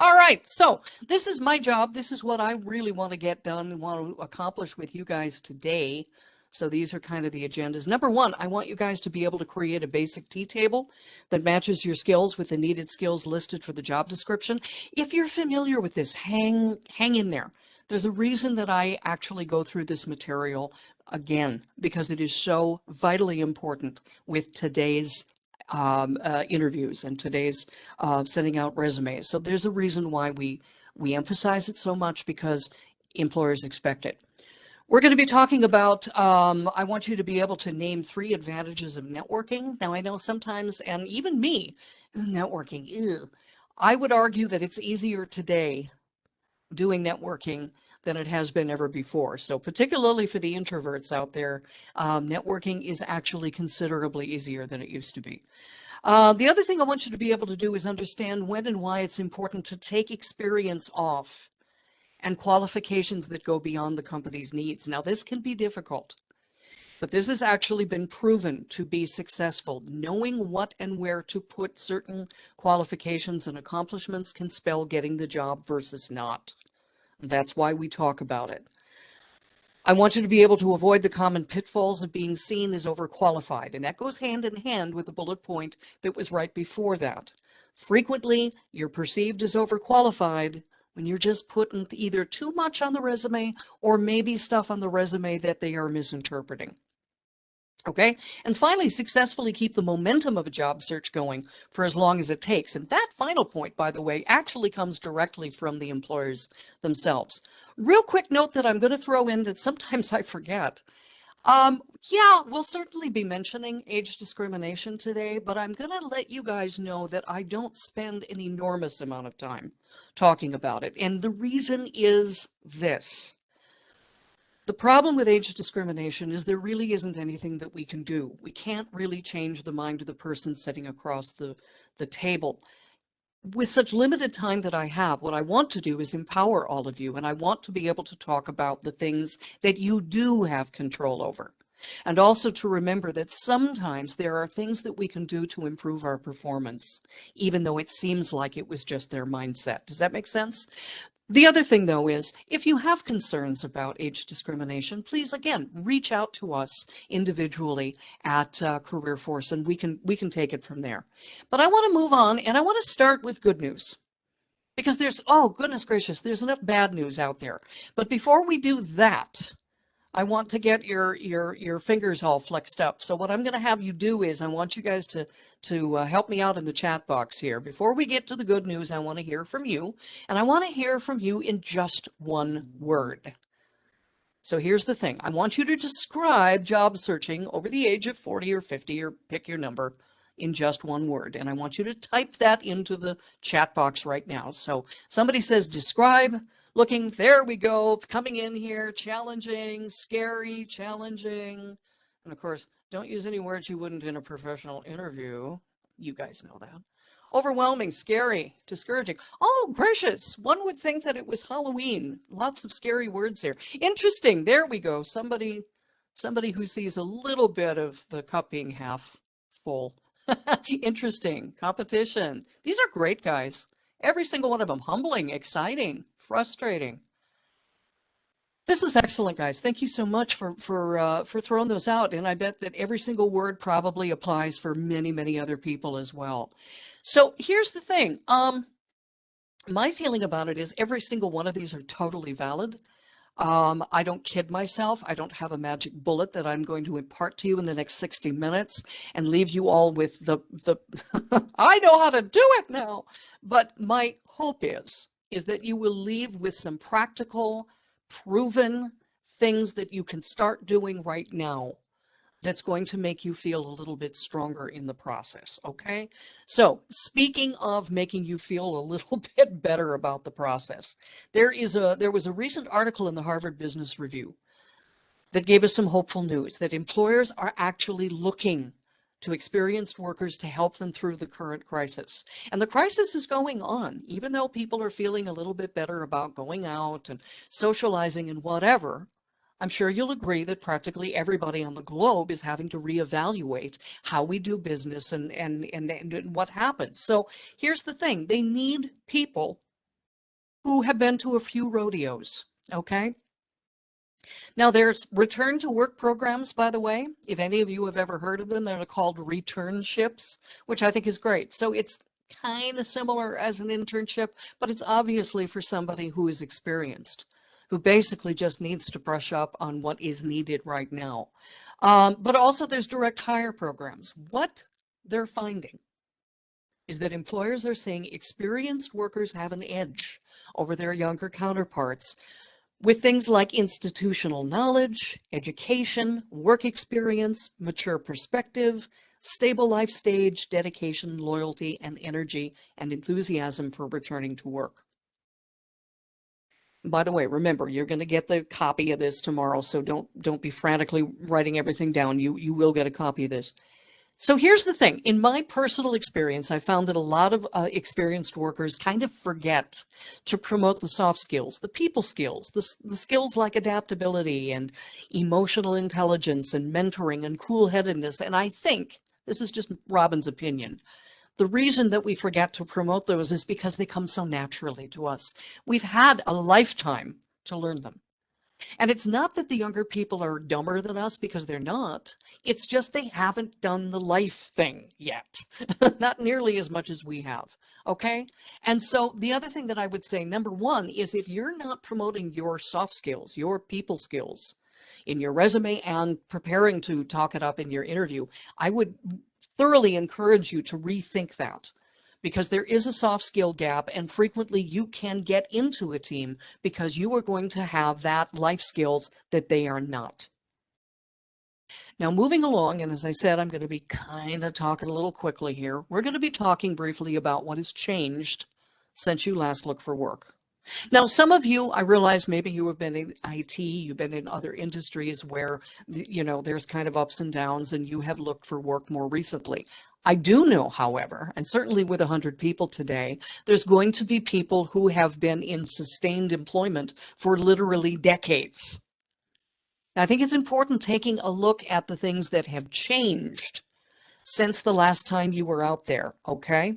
All right, so this is my job. This is what I really want to get done and want to accomplish with you guys today. So these are kind of the agendas. Number one, I want you guys to be able to create a basic T table that matches your skills with the needed skills listed for the job description. If you're familiar with this, hang in there. There's a reason that I actually go through this material again, because it is so vitally important with today's interviews and today's sending out resumes. So there's a reason why we emphasize it so much, because employers expect it. We're going to be talking about, I want you to be able to name 3 advantages of networking. Now, I know sometimes, and even me, networking, ew, I would argue that it's easier today doing networking than it has been ever before. So particularly for the introverts out there, networking is actually considerably easier than it used to be. The other thing I want you to be able to do is understand when and why it's important to take experience off and qualifications that go beyond the company's needs. Now, this can be difficult, but this has actually been proven to be successful. Knowing what and where to put certain qualifications and accomplishments can spell getting the job versus not. That's why we talk about it. I want you to be able to avoid the common pitfalls of being seen as overqualified, and that goes hand in hand with the bullet point that was right before that. Frequently, you're perceived as overqualified when you're just putting either too much on the resume or maybe stuff on the resume that they are misinterpreting. Okay, and finally, successfully keep the momentum of a job search going for as long as it takes. And that final point, by the way, actually comes directly from the employers themselves. Real quick note that I'm going to throw in that sometimes I forget. Yeah, we'll certainly be mentioning age discrimination today, but I'm going to let you guys know that I don't spend an enormous amount of time talking about it. And the reason is this. The problem with age discrimination is there really isn't anything that we can do. We can't really change the mind of the person sitting across the table. With such limited time that I have, what I want to do is empower all of you, and I want to be able to talk about the things that you do have control over. And also to remember that sometimes there are things that we can do to improve our performance, even though it seems like it was just their mindset. Does that make sense? The other thing, though, is if you have concerns about age discrimination, please, again, reach out to us individually at Career Force, and we can take it from there. But I want to move on, and I want to start with good news, because there's, oh, goodness gracious, there's enough bad news out there. But before we do that, I want to get your fingers all flexed up. So what I'm going to have you do is I want you guys to help me out in the chat box here. Before we get to the good news, I want to hear from you, and I want to hear from you in just one word. So here's the thing. I want you to describe job searching over the age of 40 or 50, or pick your number, in just one word. And I want you to type that into the chat box right now. So somebody says describe. Looking, there we go, coming in here, challenging, scary, challenging. And of course, don't use any words you wouldn't in a professional interview. You guys know that. Overwhelming, scary, discouraging. Oh, gracious. One would think that it was Halloween. Lots of scary words here. Interesting. There we go. Somebody who sees a little bit of the cup being half full. Interesting. Competition. These are great, guys. Every single one of them. Humbling, exciting, frustrating. This is excellent, guys. Thank you so much for throwing those out. And I bet that every single word probably applies for many, many other people as well. So here's the thing. My feeling about it is every single one of these are totally valid. I don't kid myself. I don't have a magic bullet that I'm going to impart to you in the next 60 minutes and leave you all with the I know how to do it now. But my hope is that you will leave with some practical, proven things that you can start doing right now that's going to make you feel a little bit stronger in the process, okay? So, speaking of making you feel a little bit better about the process, there was a recent article in the Harvard Business Review that gave us some hopeful news that employers are actually looking to experienced workers to help them through the current crisis. And the crisis is going on, even though people are feeling a little bit better about going out and socializing and whatever. I'm sure you'll agree that practically everybody on the globe is having to reevaluate how we do business and what happens. So here's the thing. They need people who have been to a few rodeos, okay? Now, there's return to work programs, by the way. If any of you have ever heard of them, they're called returnships, which I think is great. So it's kind of similar as an internship, but it's obviously for somebody who is experienced, who basically just needs to brush up on what is needed right now. But also there's direct hire programs. What they're finding is that employers are saying experienced workers have an edge over their younger counterparts with things like institutional knowledge, education, work experience, mature perspective, stable life stage, dedication, loyalty, and energy and enthusiasm for returning to work. By the way, remember, you're going to get the copy of this tomorrow, so don't be frantically writing everything down. You will get a copy of this. So here's the thing. In my personal experience, I found that a lot of experienced workers kind of forget to promote the soft skills, the people skills, the skills like adaptability and emotional intelligence and mentoring and cool-headedness. And I think, this is just Robin's opinion, the reason that we forget to promote those is because they come so naturally to us. We've had a lifetime to learn them. And it's not that the younger people are dumber than us, because they're not. It's just they haven't done the life thing yet. Not nearly as much as we have. Okay? And so the other thing that I would say, number one, is if you're not promoting your soft skills, your people skills in your resume and preparing to talk it up in your interview, I would thoroughly encourage you to rethink that, because there is a soft skill gap, and frequently you can get into a team because you are going to have that life skills that they are not. Now, moving along, and as I said, I'm going to be kind of talking a little quickly here. We're going to be talking briefly about what has changed since you last looked for work. Now, some of you, I realize maybe you have been in IT, you've been in other industries where, there's kind of ups and downs, and you have looked for work more recently. I do know, however, and certainly with 100 people today, there's going to be people who have been in sustained employment for literally decades. I think it's important taking a look at the things that have changed since the last time you were out there, okay?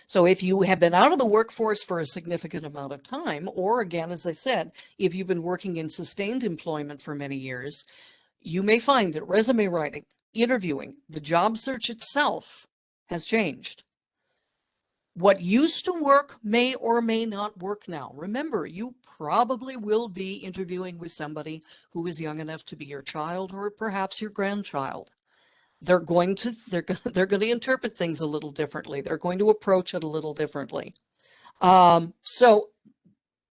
So if you have been out of the workforce for a significant amount of time, or again, as I said, if you've been working in sustained employment for many years, you may find that resume writing, interviewing, the job search itself has changed. What used to work may or may not work now. Remember, you probably will be interviewing with somebody who is young enough to be your child or perhaps your grandchild. They're going to interpret things a little differently. They're going to approach it a little differently. So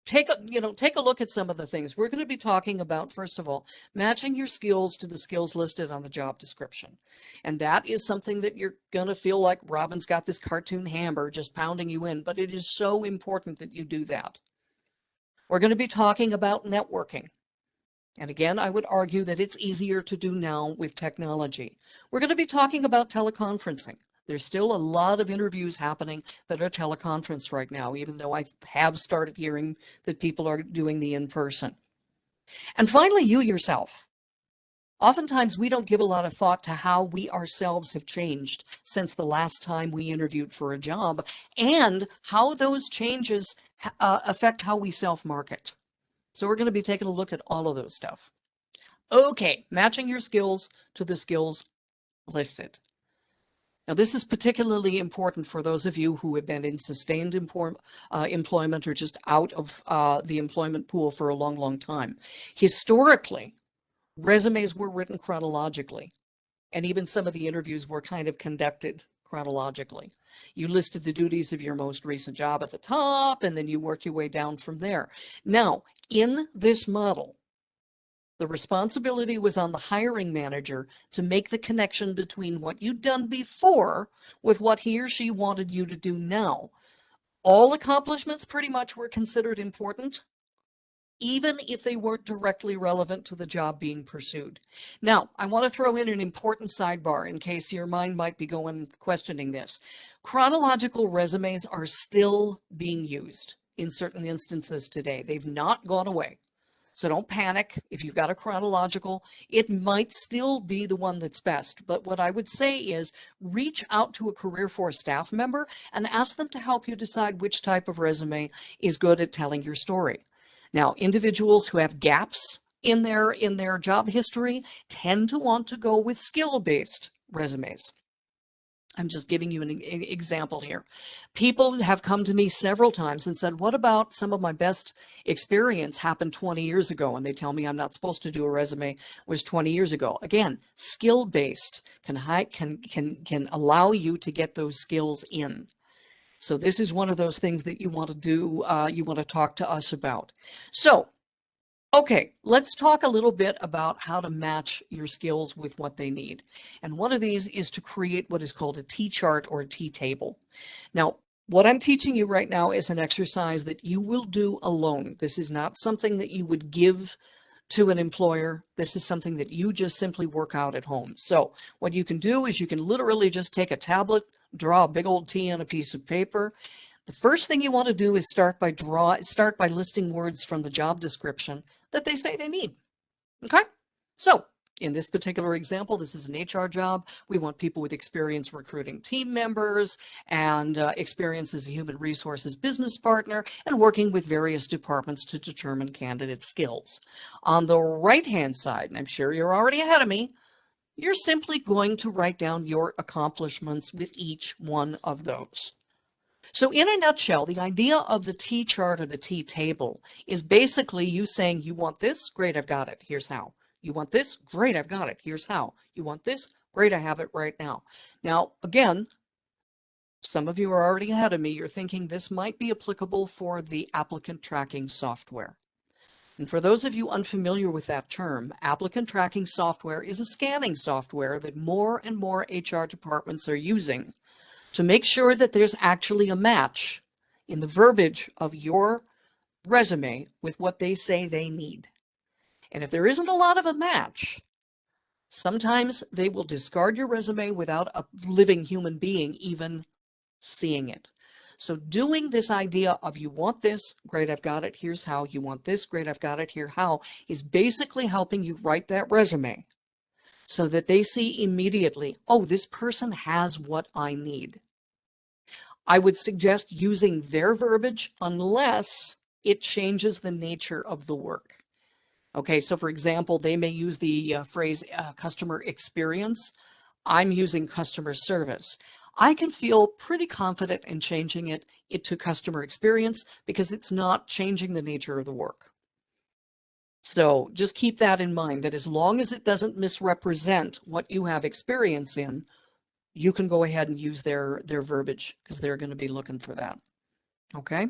take a look at some of the things. We're going to be talking about, first of all, matching your skills to the skills listed on the job description. And that is something that you're going to feel like Robin's got this cartoon hammer just pounding you in, but it is so important that you do that. We're going to be talking about networking. And again, I would argue that it's easier to do now with technology. We're going to be talking about teleconferencing. There's still a lot of interviews happening that are teleconference right now, even though I have started hearing that people are doing the in-person. And finally, you yourself. Oftentimes, we don't give a lot of thought to how we ourselves have changed since the last time we interviewed for a job, and how those changes affect how we self-market. So we're going to be taking a look at all of those stuff. Okay, matching your skills to the skills listed. Now, this is particularly important for those of you who have been in sustained employment or just out of the employment pool for a long, long time. Historically, resumes were written chronologically, and even some of the interviews were kind of conducted chronologically. You listed the duties of your most recent job at the top, and then you worked your way down from there. Now, in this model, the responsibility was on the hiring manager to make the connection between what you'd done before with what he or she wanted you to do now. All accomplishments pretty much were considered important, even if they weren't directly relevant to the job being pursued. Now, I want to throw in an important sidebar in case your mind might be going questioning this. Chronological resumes are still being used in certain instances today. They've not gone away. So don't panic. If you've got a chronological, it might still be the one that's best. But what I would say is reach out to a Career Force staff member and ask them to help you decide which type of resume is good at telling your story. Now, individuals who have gaps in their job history tend to want to go with skill-based resumes. I'm just giving you an example here. People have come to me several times and said, what about some of my best experience happened 20 years ago? And they tell me I'm not supposed to do a resume, it was 20 years ago. Again, skill-based can allow you to get those skills in. So this is one of those things that you want to do, you want to talk to us about. So, okay, let's talk a little bit about how to match your skills with what they need. And one of these is to create what is called a T-chart or a T-table. Now, what I'm teaching you right now is an exercise that you will do alone. This is not something that you would give to an employer. This is something that you just simply work out at home. So what you can do is you can literally just take a tablet, draw a big old T on a piece of paper. The first thing you want to do is start by listing words from the job description that they say they need. Okay? So in this particular example, this is an HR job. We want people with experience recruiting team members and experience as a human resources business partner and working with various departments to determine candidate skills. On the right-hand side, and I'm sure you're already ahead of me, you're simply going to write down your accomplishments with each one of those. So in a nutshell, the idea of the T-chart or the T-table is basically you saying, you want this? Great, I've got it. Here's how. You want this? Great, I've got it. Here's how. You want this? Great, I have it right now. Now, again, some of you are already ahead of me. You're thinking this might be applicable for the applicant tracking software. And for those of you unfamiliar with that term, applicant tracking software is a scanning software that more and more HR departments are using to make sure that there's actually a match in the verbiage of your resume with what they say they need. And if there isn't a lot of a match, sometimes they will discard your resume without a living human being even seeing it. So doing this idea of you want this, great, I've got it, here's how. You want this, great, I've got it, here how, is basically helping you write that resume so that they see immediately, oh, this person has what I need. I would suggest using their verbiage unless it changes the nature of the work. Okay, so for example, they may use the phrase customer experience. I'm using customer service. I can feel pretty confident in changing it to customer experience because it's not changing the nature of the work. So just keep that in mind, that as long as it doesn't misrepresent what you have experience in, you can go ahead and use their verbiage because they're going to be looking for that. Okay?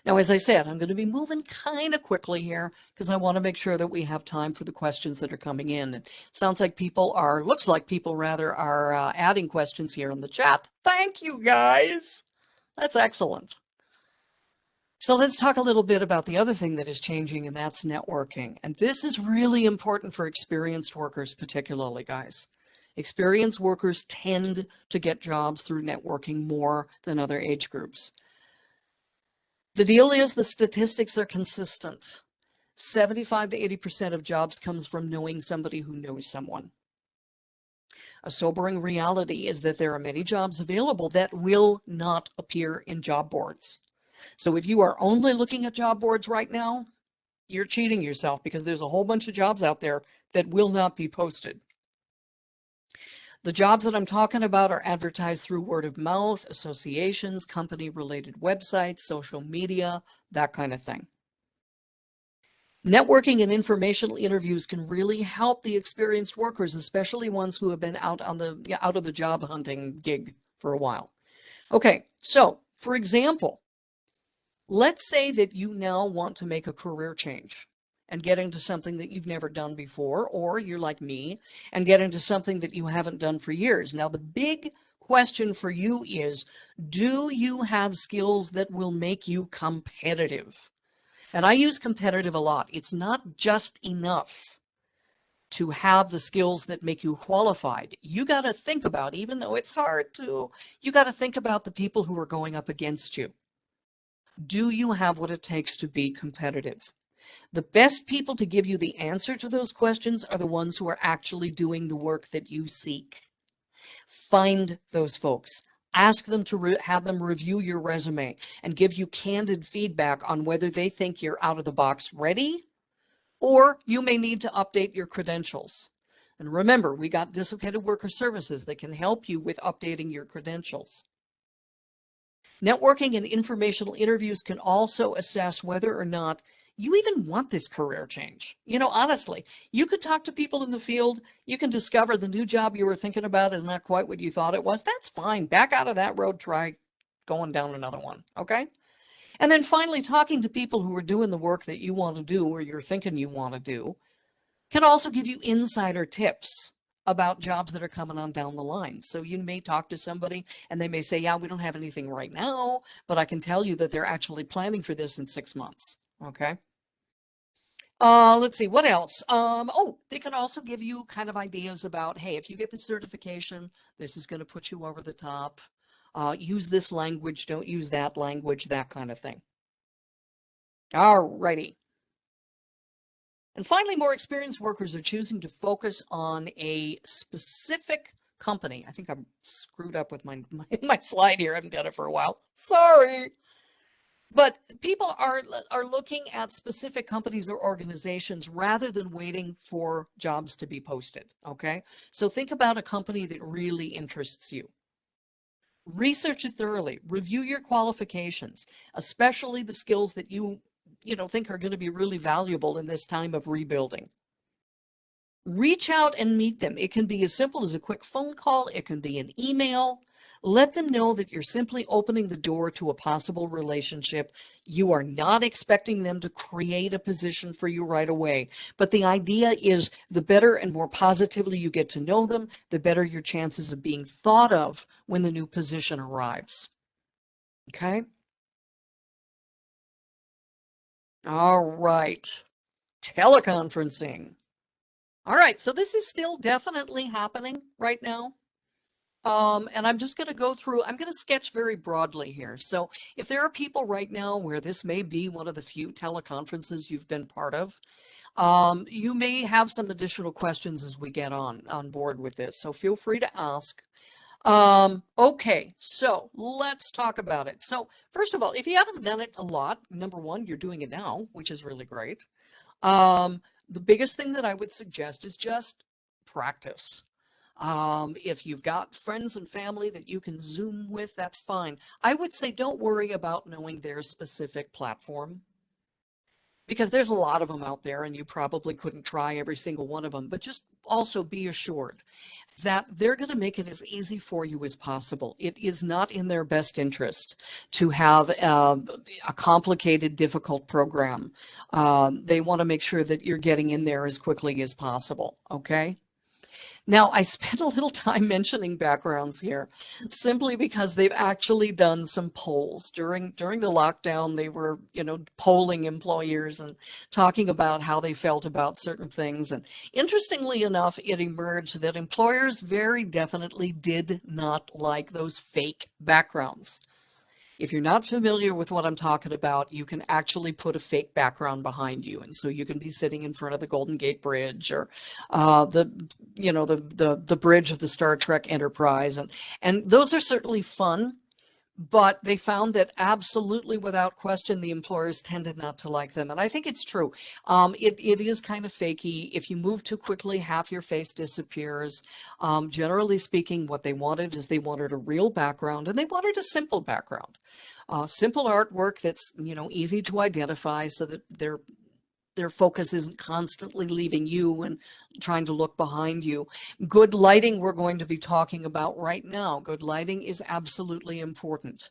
Now, as I said, I'm going to be moving kind of quickly here because I want to make sure that we have time for the questions that are coming in. It sounds like looks like people rather are adding questions here in the chat. Thank you, guys. That's excellent. So let's talk a little bit about the other thing that is changing, and that's networking. And this is really important for experienced workers, particularly, guys. Experienced workers tend to get jobs through networking more than other age groups. The deal is the statistics are consistent. 75 to 80% of jobs comes from knowing somebody who knows someone. A sobering reality is that there are many jobs available that will not appear in job boards. So if you are only looking at job boards right now, you're cheating yourself because there's a whole bunch of jobs out there that will not be posted. The jobs that I'm talking about are advertised through word of mouth, associations, company-related websites, social media, that kind of thing. Networking and informational interviews can really help the experienced workers, especially ones who have been out of the job hunting gig for a while. Okay, so for example, let's say that you now want to make a career change and get into something that you've never done before, or you're like me and get into something that you haven't done for years. Now, the big question for you is, do you have skills that will make you competitive? And I use competitive a lot. It's not just enough to have the skills that make you qualified. You got to think about, even though it's hard to, you got to think about the people who are going up against you. Do you have what it takes to be competitive? The best people to give you the answer to those questions are the ones who are actually doing the work that you seek. Find those folks. Ask them to have them review your resume and give you candid feedback on whether they think you're out of the box ready, or you may need to update your credentials. And remember, we got Dislocated Worker Services that can help you with updating your credentials. Networking and informational interviews can also assess whether or not you even want this career change. You know, honestly, you could talk to people in the field. You can discover the new job you were thinking about is not quite what you thought it was. That's fine. Back out of that road, try going down another one. Okay. And then finally, talking to people who are doing the work that you want to do or you're thinking you want to do can also give you insider tips about jobs that are coming on down the line. So you may talk to somebody and they may say, yeah, we don't have anything right now, but I can tell you that they're actually planning for this in 6 months. Okay. Let's see, what else? Oh, they can also give you kind of ideas about, hey, if you get the certification, this is going to put you over the top. Use this language, don't use that language, that kind of thing. All righty. And finally, more experienced workers are choosing to focus on a specific company. I think I'm screwed up with my slide here. I haven't done it for a while. Sorry. But people are looking at specific companies or organizations rather than waiting for jobs to be posted, okay? So think about a company that really interests you. Research it thoroughly. Review your qualifications, especially the skills that you think are going to be really valuable in this time of rebuilding. Reach out and meet them. It can be as simple as a quick phone call. It can be an email. Let them know that you're simply opening the door to a possible relationship. You are not expecting them to create a position for you right away. But the idea is the better and more positively you get to know them, the better your chances of being thought of when the new position arrives. Okay? All right. Teleconferencing. All right, so this is still definitely happening right now. And I'm just going to go through, I'm going to sketch very broadly here. So if there are people right now where this may be one of the few teleconferences you've been part of, you may have some additional questions as we get on board with this. So feel free to ask. Okay, so let's talk about it. So first of all, if you haven't done it a lot, number one, you're doing it now, which is really great. The biggest thing that I would suggest is just practice. If you've got friends and family that you can Zoom with, that's fine. I would say don't worry about knowing their specific platform because there's a lot of them out there and you probably couldn't try every single one of them, but just also be assured that they're going to make it as easy for you as possible. It is not in their best interest to have a complicated, difficult program. They want to make sure that you're getting in there as quickly as possible, okay? Now, I spent a little time mentioning backgrounds here simply because they've actually done some polls. During the lockdown, they were, polling employers and talking about how they felt about certain things. And interestingly enough, it emerged that employers very definitely did not like those fake backgrounds. If you're not familiar with what I'm talking about, you can actually put a fake background behind you. And so you can be sitting in front of the Golden Gate Bridge or the bridge of the Star Trek Enterprise. And those are certainly fun, but they found that absolutely without question, the employers tended not to like them. And I think it's true. It is kind of fakey. If you move too quickly, half your face disappears. Generally speaking, what they wanted is they wanted a real background and they wanted a simple background. Simple artwork that's, easy to identify so that their focus isn't constantly leaving you and trying to look behind you. Good lighting we're going to be talking about right now. Good lighting is absolutely important.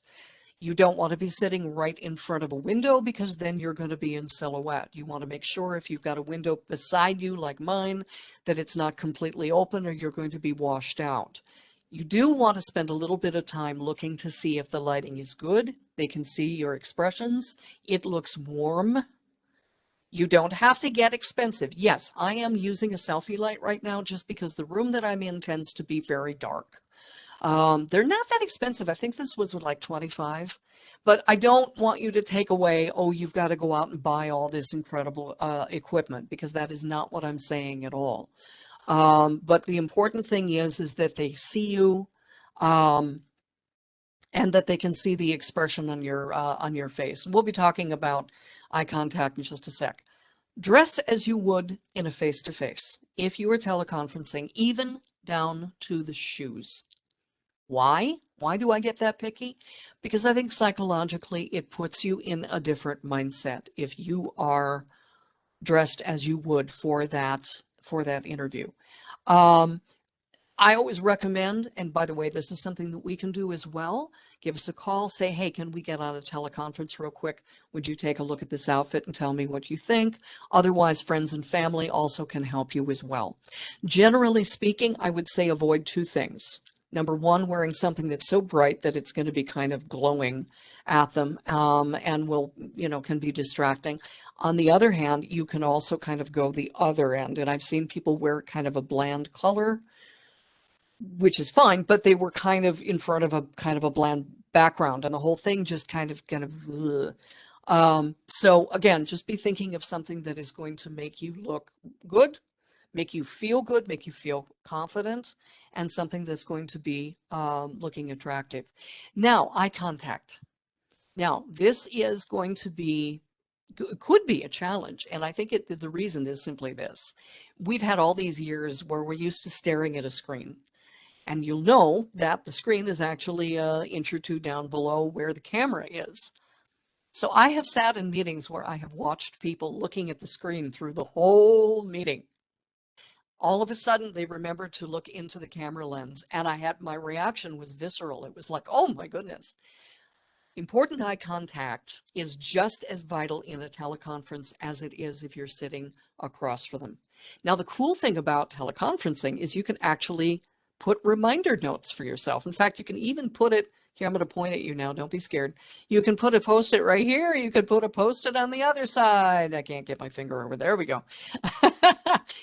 You don't want to be sitting right in front of a window because then you're going to be in silhouette. You want to make sure if you've got a window beside you like mine that it's not completely open or you're going to be washed out. You do want to spend a little bit of time looking to see if the lighting is good. They can see your expressions. It looks warm. You don't have to get expensive. Yes, I am using a selfie light right now just because the room that I'm in tends to be very dark. They're not that expensive. I think this was like 25, but I don't want you to take away, oh, you've got to go out and buy all this incredible equipment, because that is not what I'm saying at all. But the important thing is that they see you, um, and that they can see the expression on your face. We'll be talking about eye contact in just a sec. Dress as you would in a face-to-face. If you were teleconferencing, even down to the shoes. Why? Why do I get that picky? Because I think psychologically it puts you in a different mindset if you are dressed as you would for that interview. I always recommend, and by the way, this is something that we can do as well. Give us a call, say, hey, can we get on a teleconference real quick? Would you take a look at this outfit and tell me what you think? Otherwise, friends and family also can help you as well. Generally speaking, I would say avoid two things. Number one, wearing something that's so bright that it's going to be kind of glowing at them, and will, can be distracting. On the other hand, you can also kind of go the other end. And I've seen people wear kind of a bland color, which is fine, but they were kind of in front of a kind of a bland background, and the whole thing just kind of so again, just be thinking of something that is going to make you look good, make you feel good, make you feel confident, and something that's going to be looking attractive. Now, eye contact. Now, this is going to be, could be a challenge, and I think the reason is simply this. We've had all these years where we're used to staring at a screen. And you'll know that the screen is actually an inch or two down below where the camera is. So I have sat in meetings where I have watched people looking at the screen through the whole meeting. All of a sudden, they remembered to look into the camera lens, and my reaction was visceral. It was like, oh my goodness. Important eye contact is just as vital in a teleconference as it is if you're sitting across from them. Now, the cool thing about teleconferencing is you can actually put reminder notes for yourself. In fact, you can even put it here. I'm going to point at you now. Don't be scared. You can put a post-it right here. You could put a post-it on the other side. I can't get my finger over there. We go.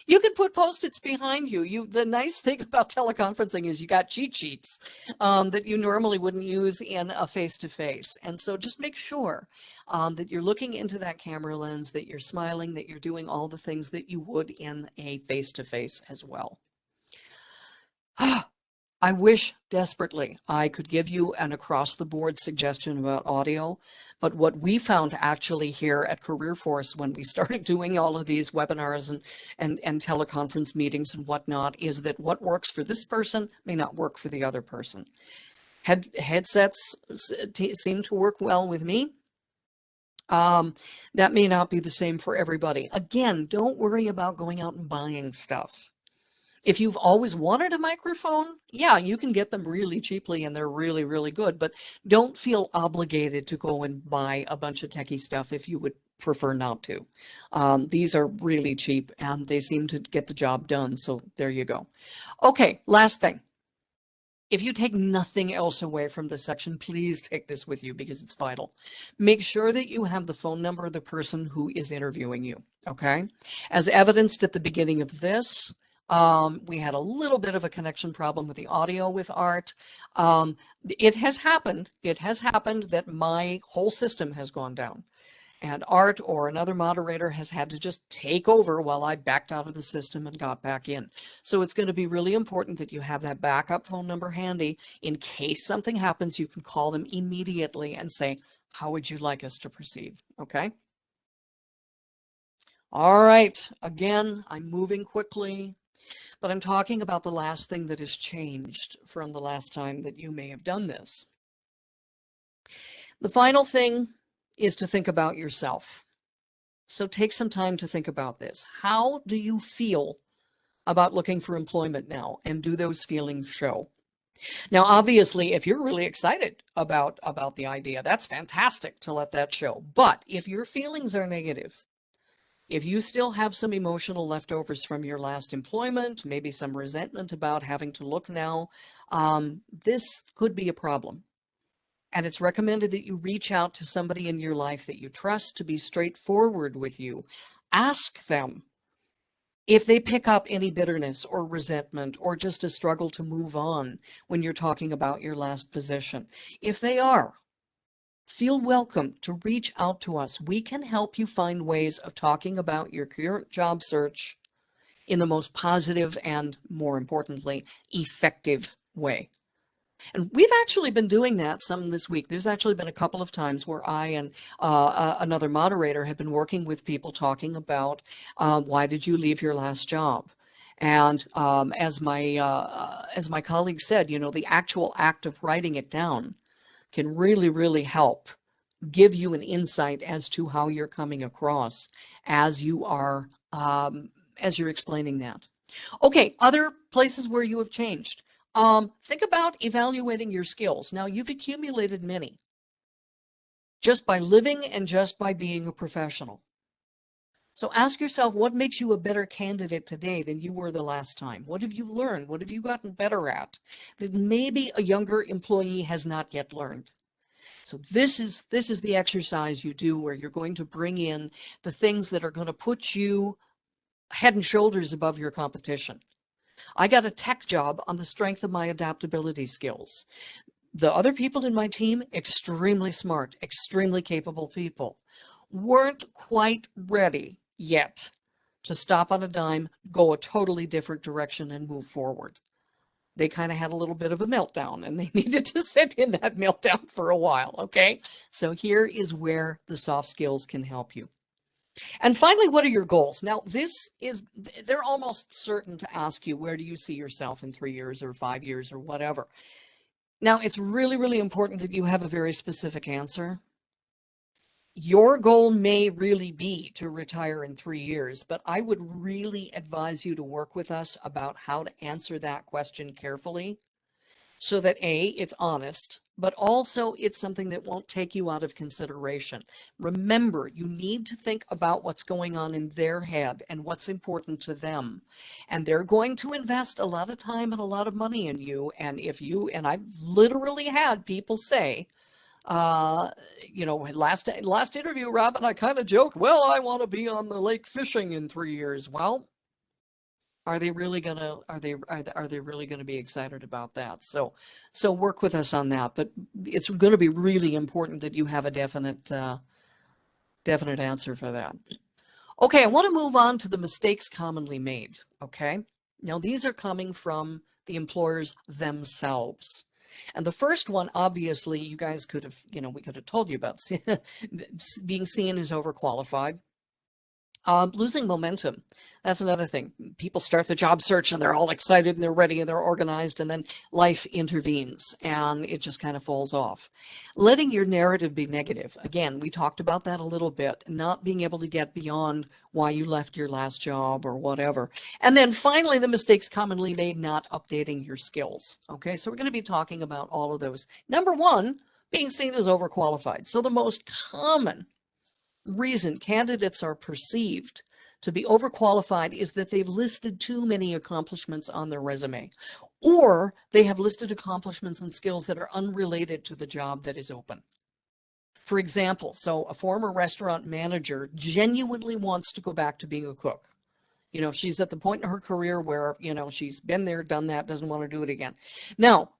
You can put post-its behind you. The nice thing about teleconferencing is you got cheat sheets that you normally wouldn't use in a face-to-face. And so just make sure that you're looking into that camera lens, that you're smiling, that you're doing all the things that you would in a face-to-face as well. I wish desperately I could give you an across-the-board suggestion about audio, but what we found actually here at Career Force when we started doing all of these webinars and teleconference meetings and whatnot is that what works for this person may not work for the other person. Headsets seem to work well with me. That may not be the same for everybody. Again, don't worry about going out and buying stuff. If you've always wanted a microphone, yeah, you can get them really cheaply and they're really, really good, but don't feel obligated to go and buy a bunch of techie stuff if you would prefer not to. These are really cheap and they seem to get the job done, so there you go. Okay, last thing. If you take nothing else away from this section, please take this with you because it's vital. Make sure that you have the phone number of the person who is interviewing you, okay? As evidenced at the beginning of this, we had a little bit of a connection problem with the audio with Art. It has happened that my whole system has gone down. And Art or another moderator has had to just take over while I backed out of the system and got back in. So it's going to be really important that you have that backup phone number handy. In case something happens, you can call them immediately and say, how would you like us to proceed? Okay. All right. Again, I'm moving quickly, but I'm talking about the last thing that has changed from the last time that you may have done this. The final thing is to think about yourself. So take some time to think about this. How do you feel about looking for employment now? And do those feelings show? Now, obviously, if you're really excited about the idea, that's fantastic to let that show. But if your feelings are negative, if you still have some emotional leftovers from your last employment, maybe some resentment about having to look now, this could be a problem. And it's recommended that you reach out to somebody in your life that you trust to be straightforward with you. Ask them, If they pick up any bitterness or resentment or just a struggle to move on when you're talking about your last position, if they are, feel welcome to reach out to us. We can help you find ways of talking about your current job search in the most positive and, more importantly, effective way. And we've actually been doing that some this week. There's actually been a couple of times where I and another moderator have been working with people talking about why did you leave your last job? And as my colleague said, you know, the actual act of writing it down can really, really help give you an insight as to how you're coming across as you are as you're explaining that. Okay, other places where you have changed. Think about evaluating your skills. Now, you've accumulated many just by living and just by being a professional. So ask yourself, what makes you a better candidate today than you were the last time? What have you learned? What have you gotten better at that maybe a younger employee has not yet learned? So this is the exercise you do where you're going to bring in the things that are going to put you head and shoulders above your competition. I got a tech job on the strength of my adaptability skills. The other people in my team, extremely smart, extremely capable people, weren't quite ready yet to stop on a dime, go a totally different direction and move forward. They kind of had a little bit of a meltdown and they needed to sit in that meltdown for a while, okay? So here is where the soft skills can help you. And finally, what are your goals? Now, they're almost certain to ask you, where do you see yourself in 3 years or 5 years or whatever? Now, it's really, really important that you have a very specific answer. Your goal may really be to retire in 3 years, but I would really advise you to work with us about how to answer that question carefully so that A, it's honest, but also it's something that won't take you out of consideration. Remember, you need to think about what's going on in their head and what's important to them. And they're going to invest a lot of time and a lot of money in you. And and I've literally had people say, you know, last interview, Robin, I kind of joked, well, I want to be on the lake fishing in 3 years. Well, are they really really gonna be excited about that? So work with us on that. But it's going to be really important that you have a definite answer for that. Okay, I want to move on to the mistakes commonly made. Okay, now these are coming from the employers themselves. And the first one, obviously, you guys could have, you know, we could have told you about being seen as overqualified. Losing momentum. That's another thing. People start the job search and they're all excited and they're ready and they're organized, and then life intervenes and it just kind of falls off. Letting your narrative be negative. Again, we talked about that a little bit, not being able to get beyond why you left your last job or whatever. And then finally, the mistakes commonly made, not updating your skills. Okay, so we're going to be talking about all of those. Number one, being seen as overqualified. So the most common reason candidates are perceived to be overqualified is that they've listed too many accomplishments on their resume, or they have listed accomplishments and skills that are unrelated to the job that is open. For example, so a former restaurant manager genuinely wants to go back to being a cook. You know, she's at the point in her career where, you know, she's been there, done that, doesn't want to do it again. Now,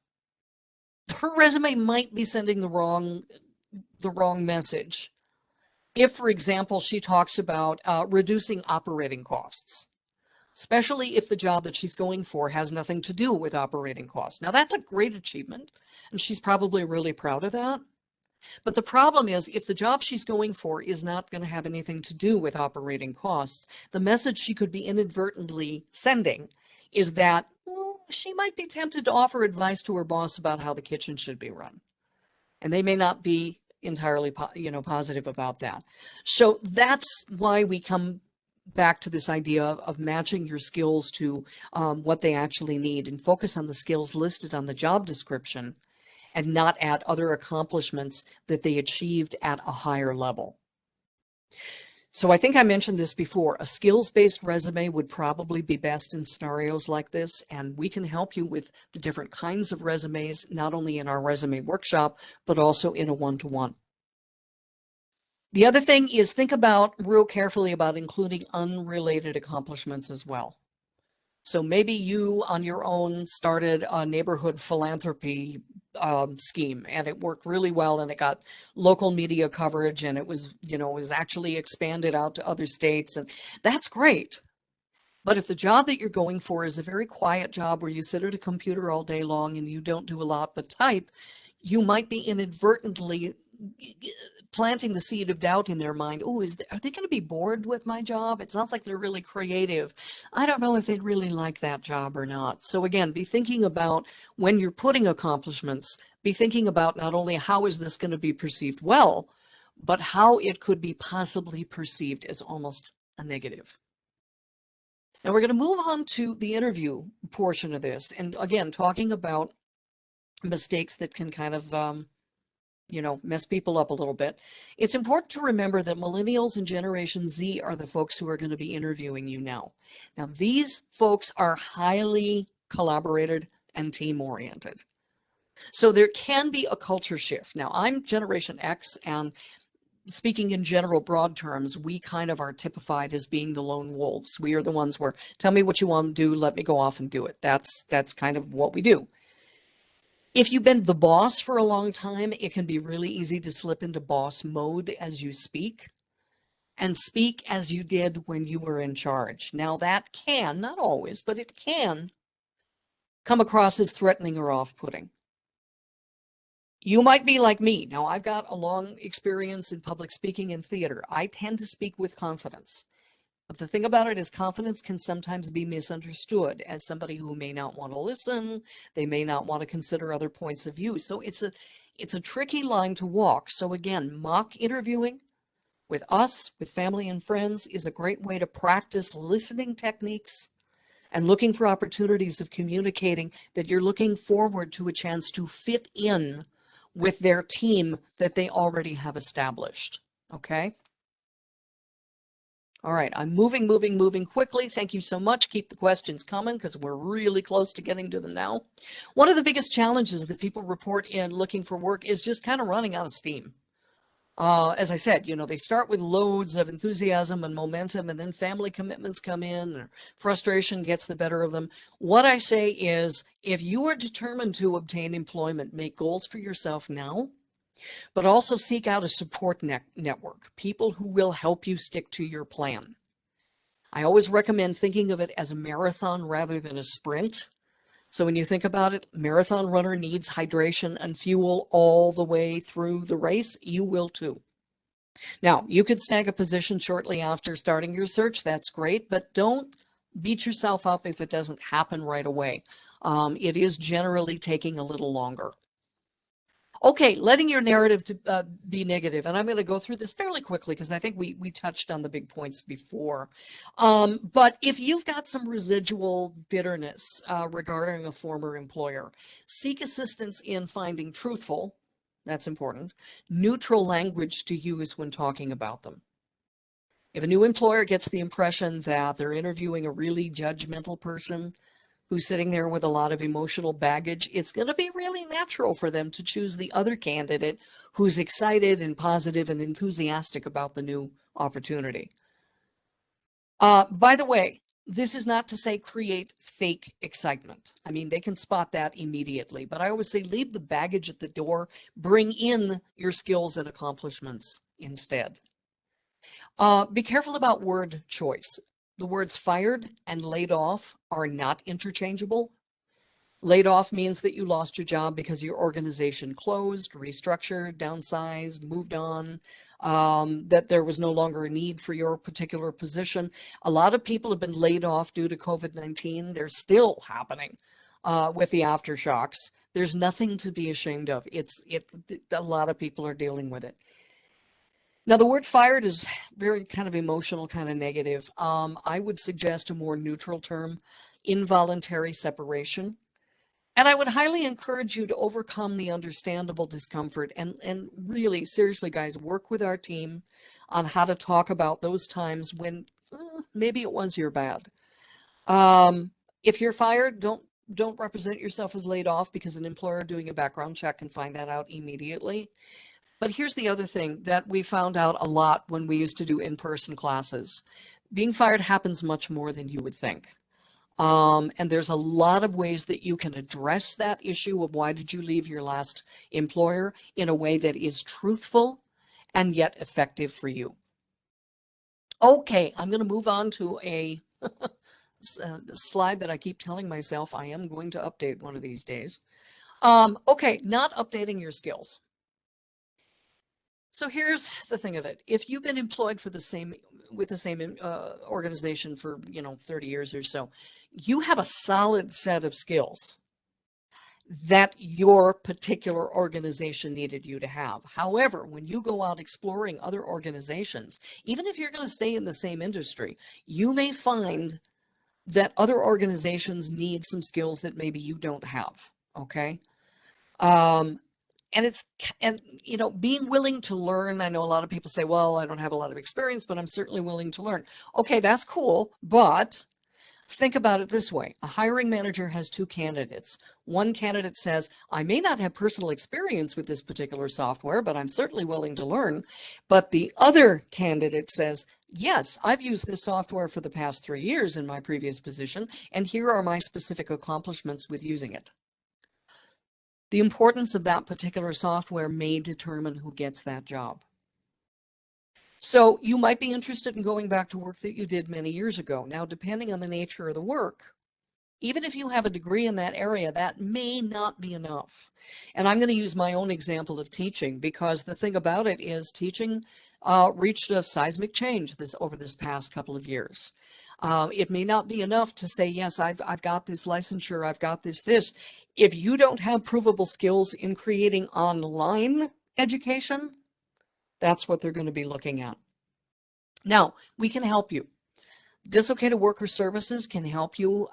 her resume might be sending the wrong message. If, for example, she talks about reducing operating costs, especially if the job that she's going for has nothing to do with operating costs. Now, that's a great achievement, and she's probably really proud of that. But the problem is, if the job she's going for is not going to have anything to do with operating costs, the message she could be inadvertently sending is that she might be tempted to offer advice to her boss about how the kitchen should be run. And they may not be entirely, positive about that. So that's why we come back to this idea of matching your skills to what they actually need, and focus on the skills listed on the job description and not at other accomplishments that they achieved at a higher level. So I think I mentioned this before. A skills-based resume would probably be best in scenarios like this, and we can help you with the different kinds of resumes, not only in our resume workshop, but also in a one-to-one. The other thing is think about real carefully about including unrelated accomplishments as well. So maybe you on your own started a neighborhood philanthropy scheme and it worked really well and it got local media coverage and it was, was actually expanded out to other states, and that's great. But if the job that you're going for is a very quiet job where you sit at a computer all day long and you don't do a lot but type, you might be inadvertently planting the seed of doubt in their mind. Oh, are they going to be bored with my job? It sounds like they're really creative. I don't know if they'd really like that job or not. So again, be thinking about when you're putting accomplishments, be thinking about not only how is this going to be perceived well, but how it could be possibly perceived as almost a negative. Now we're going to move on to the interview portion of this. And again, talking about mistakes that can kind of mess people up a little bit. It's important to remember that millennials and Generation Z are the folks who are going to be interviewing you now. Now, these folks are highly collaborated and team-oriented. So there can be a culture shift. Now, I'm Generation X, and speaking in general broad terms, we kind of are typified as being the lone wolves. We are the ones where, tell me what you want to do, let me go off and do it. That's kind of what we do. If you've been the boss for a long time, it can be really easy to slip into boss mode as you speak and speak as you did when you were in charge. Now that can, not always, but it can come across as threatening or off-putting. You might be like me. Now, I've got a long experience in public speaking and theater. I tend to speak with confidence. But the thing about it is confidence can sometimes be misunderstood as somebody who may not want to listen. They may not want to consider other points of view. So it's a tricky line to walk. So again, mock interviewing with us, with family and friends, is a great way to practice listening techniques and looking for opportunities of communicating that you're looking forward to a chance to fit in with their team that they already have established. Okay? All right, I'm moving quickly. Thank you so much. Keep the questions coming because we're really close to getting to them now. One of the biggest challenges that people report in looking for work is just kind of running out of steam. As I said, they start with loads of enthusiasm and momentum, and then family commitments come in, or frustration gets the better of them. What I say is, if you are determined to obtain employment, make goals for yourself now, but also seek out a support network, people who will help you stick to your plan. I always recommend thinking of it as a marathon rather than a sprint. So when you think about it, marathon runner needs hydration and fuel all the way through the race. You will too. Now, you could snag a position shortly after starting your search. That's great, but don't beat yourself up if it doesn't happen right away. It is generally taking a little longer. Okay, letting your narrative to be negative, and I'm going to go through this fairly quickly because I think we touched on the big points before. But if you've got some residual bitterness regarding a former employer, seek assistance in finding truthful, that's important, neutral language to use when talking about them. If a new employer gets the impression that they're interviewing a really judgmental person who's sitting there with a lot of emotional baggage, it's going to be really natural for them to choose the other candidate who's excited and positive and enthusiastic about the new opportunity. By the way, this is not to say create fake excitement. I mean, they can spot that immediately, but I always say leave the baggage at the door, bring in your skills and accomplishments instead. Be careful about word choice. The words fired and laid off are not interchangeable. Laid off means that you lost your job because your organization closed, restructured, downsized, moved on, that there was no longer a need for your particular position. A lot of people have been laid off due to COVID-19. They're still happening with the aftershocks. There's nothing to be ashamed of. A lot of people are dealing with it. Now, the word fired is very kind of emotional, kind of negative. I would suggest a more neutral term, involuntary separation. And I would highly encourage you to overcome the understandable discomfort and really, seriously, guys, work with our team on how to talk about those times when maybe it was your bad. If you're fired, don't represent yourself as laid off because an employer doing a background check can find that out immediately. But here's the other thing that we found out a lot when we used to do in-person classes. Being fired happens much more than you would think. And there's a lot of ways that you can address that issue of why did you leave your last employer in a way that is truthful and yet effective for you. Okay, I'm going to move on to a slide that I keep telling myself I am going to update one of these days. Okay, not updating your skills. So here's the thing of it. If you've been employed for the same organization for, 30 years or so, you have a solid set of skills that your particular organization needed you to have. However, when you go out exploring other organizations, even if you're going to stay in the same industry, you may find that other organizations need some skills that maybe you don't have. Okay. Um, and being willing to learn. I know a lot of people say, well, I don't have a lot of experience, but I'm certainly willing to learn. Okay, that's cool. But think about it this way. A hiring manager has two candidates. One candidate says, I may not have personal experience with this particular software, but I'm certainly willing to learn. But the other candidate says, yes, I've used this software for the past 3 years in my previous position, and here are my specific accomplishments with using it. The importance of that particular software may determine who gets that job. So you might be interested in going back to work that you did many years ago. Now, depending on the nature of the work, even if you have a degree in that area, that may not be enough. And I'm going to use my own example of teaching, because the thing about it is teaching reached a seismic change over this past couple of years. It may not be enough to say, yes, I've got this licensure, I've got this. If you don't have provable skills in creating online education, that's what they're going to be looking at. Now, we can help you. Dislocated Worker Services can help you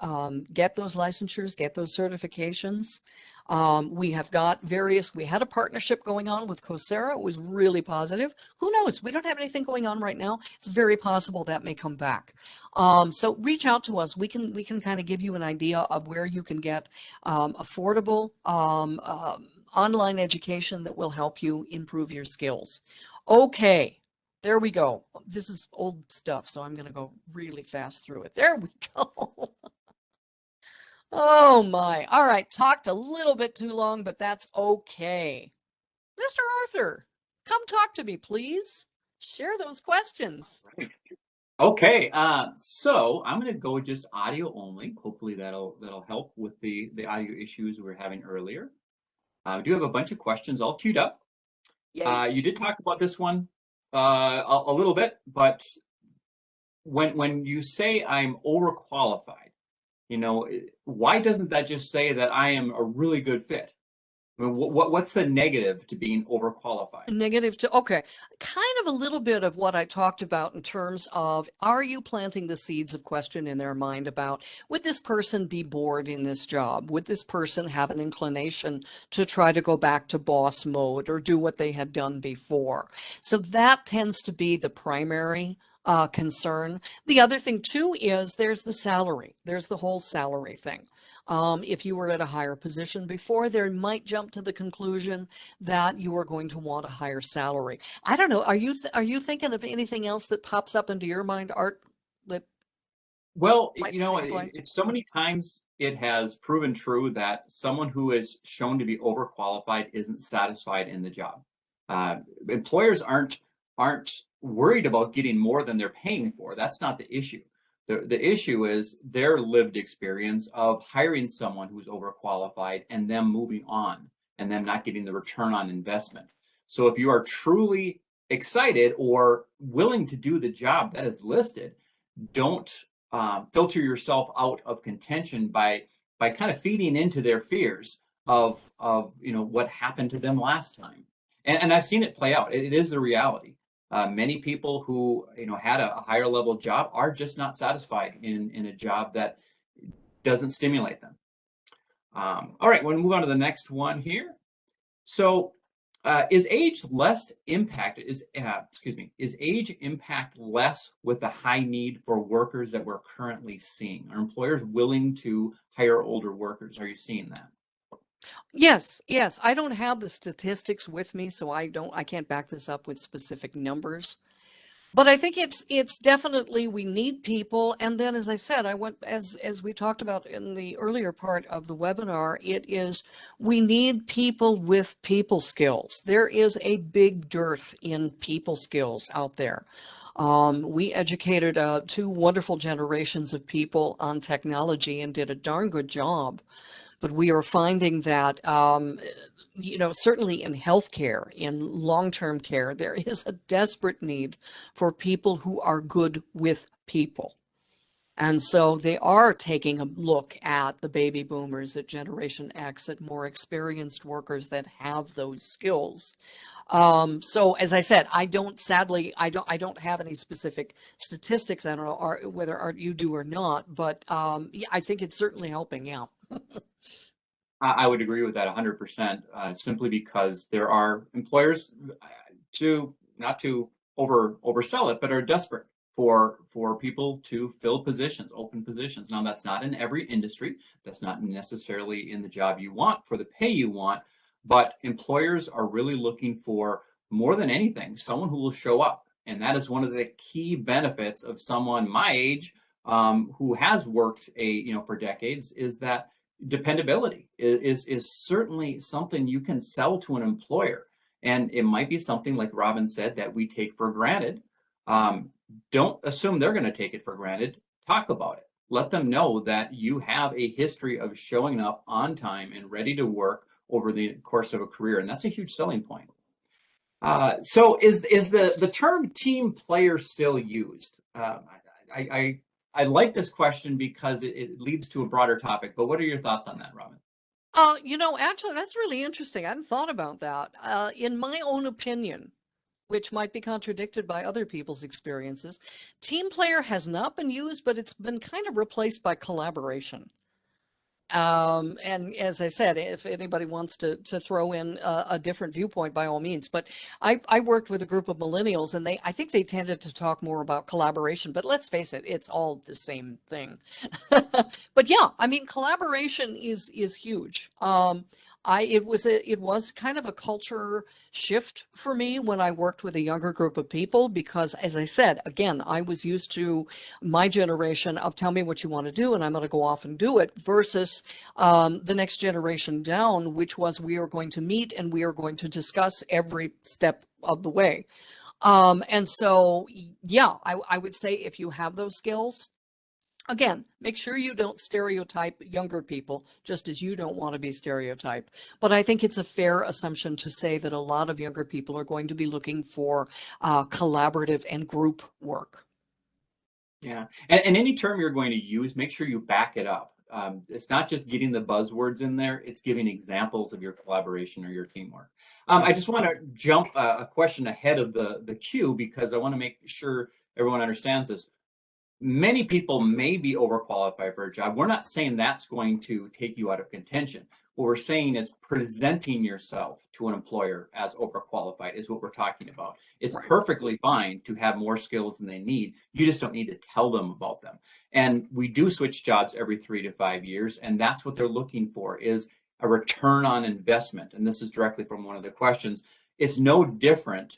get those licensures, get those certifications. We had a partnership going on with Coursera. It was really positive. Who knows? We don't have anything going on right now. It's very possible that may come back. So reach out to us. We can kind of give you an idea of where you can get affordable online education that will help you improve your skills. Okay. There we go. This is old stuff, so I'm going to go really fast through it. There we go. Oh my. All right. Talked a little bit too long, but that's okay. Mr. Arthur, come talk to me, please. Share those questions. Right. Okay, so I'm going to go just audio only. Hopefully that'll help with the audio issues we were having earlier. I do have a bunch of questions all queued up. Yay. You did talk about this one a little bit, but when you say I'm overqualified, why doesn't that just say that I am a really good fit? I mean, what's the negative to being overqualified? Okay, kind of a little bit of what I talked about in terms of, are you planting the seeds of question in their mind about, would this person be bored in this job? Would this person have an inclination to try to go back to boss mode or do what they had done before? So that tends to be the primary concern. The other thing too is there's the salary. There's the whole salary thing. If you were at a higher position before, they might jump to the conclusion that you are going to want a higher salary. I don't know. Are you thinking of anything else that pops up into your mind, Art? Well, it's so many times it has proven true that someone who is shown to be overqualified isn't satisfied in the job. Employers aren't worried about getting more than they're paying for. That's not the issue. The issue is their lived experience of hiring someone who's overqualified and them moving on and them not getting the return on investment. So if you are truly excited or willing to do the job that is listed, don't filter yourself out of contention by kind of feeding into their fears of what happened to them last time. And I've seen it play out. It is the reality. Many people who had a higher level job are just not satisfied in a job that doesn't stimulate them. All right, we'll move on to the next one here. So is age impact less with the high need for workers that we're currently seeing? Are employers willing to hire older workers? Are you seeing that? Yes, yes. I don't have the statistics with me, so I can't back this up with specific numbers. But I think it's definitely we need people. And then, as I said, I went as we talked about in the earlier part of the webinar, it is we need people with people skills. There is a big dearth in people skills out there. We educated two wonderful generations of people on technology and did a darn good job. But we are finding that, certainly in healthcare, in long-term care, there is a desperate need for people who are good with people. And so they are taking a look at the baby boomers, at Generation X, at more experienced workers that have those skills. So as I said, sadly, I don't have any specific statistics. I don't know whether Art you do or not, but yeah, I think it's certainly helping. Yeah. I would agree with that 100%, simply because there are employers, to not to oversell it, but are desperate for people to fill positions, open positions. Now, that's not in every industry. That's not necessarily in the job you want for the pay you want, but employers are really looking for, more than anything, someone who will show up. And that is one of the key benefits of someone my age, who has worked for decades, is that dependability is certainly something you can sell to an employer. And it might be something, like Robin said, that we take for granted. um, don't assume they're going to take it for granted. Talk about it. Let them know that you have a history of showing up on time and ready to work over the course of a career, and that's a huge selling point. So is the term team player still used? I, I I like this question because it leads to a broader topic. But what are your thoughts on that, Robin? Actually, that's really interesting. I hadn't thought about that. In my own opinion, which might be contradicted by other people's experiences, team player has not been used, but it's been kind of replaced by collaboration. And as I said, if anybody wants to throw in a different viewpoint, by all means. But I worked with a group of millennials, and I think they tended to talk more about collaboration. But let's face it, it's all the same thing. But yeah, I mean, collaboration is huge. It was kind of a culture shift for me when I worked with a younger group of people, because, as I said, again, I was used to my generation of tell me what you want to do and I'm going to go off and do it, versus the next generation down, which was we are going to meet and we are going to discuss every step of the way. And so, yeah, I would say if you have those skills, again, make sure you don't stereotype younger people, just as you don't want to be stereotyped. But I think it's a fair assumption to say that a lot of younger people are going to be looking for collaborative and group work. Yeah, and any term you're going to use, make sure you back it up. It's not just getting the buzzwords in there; it's giving examples of your collaboration or your teamwork. I Yeah. just want to jump a question ahead of the queue, because I want to make sure everyone understands this. Many people may be overqualified for a job. We're not saying that's going to take you out of contention. What we're saying is presenting yourself to an employer as overqualified is what we're talking about. It's Right. perfectly fine to have more skills than they need. You just don't need to tell them about them. And we do switch jobs every 3 to 5 years, and that's what they're looking for, is a return on investment. And this is directly from one of the questions. It's no different,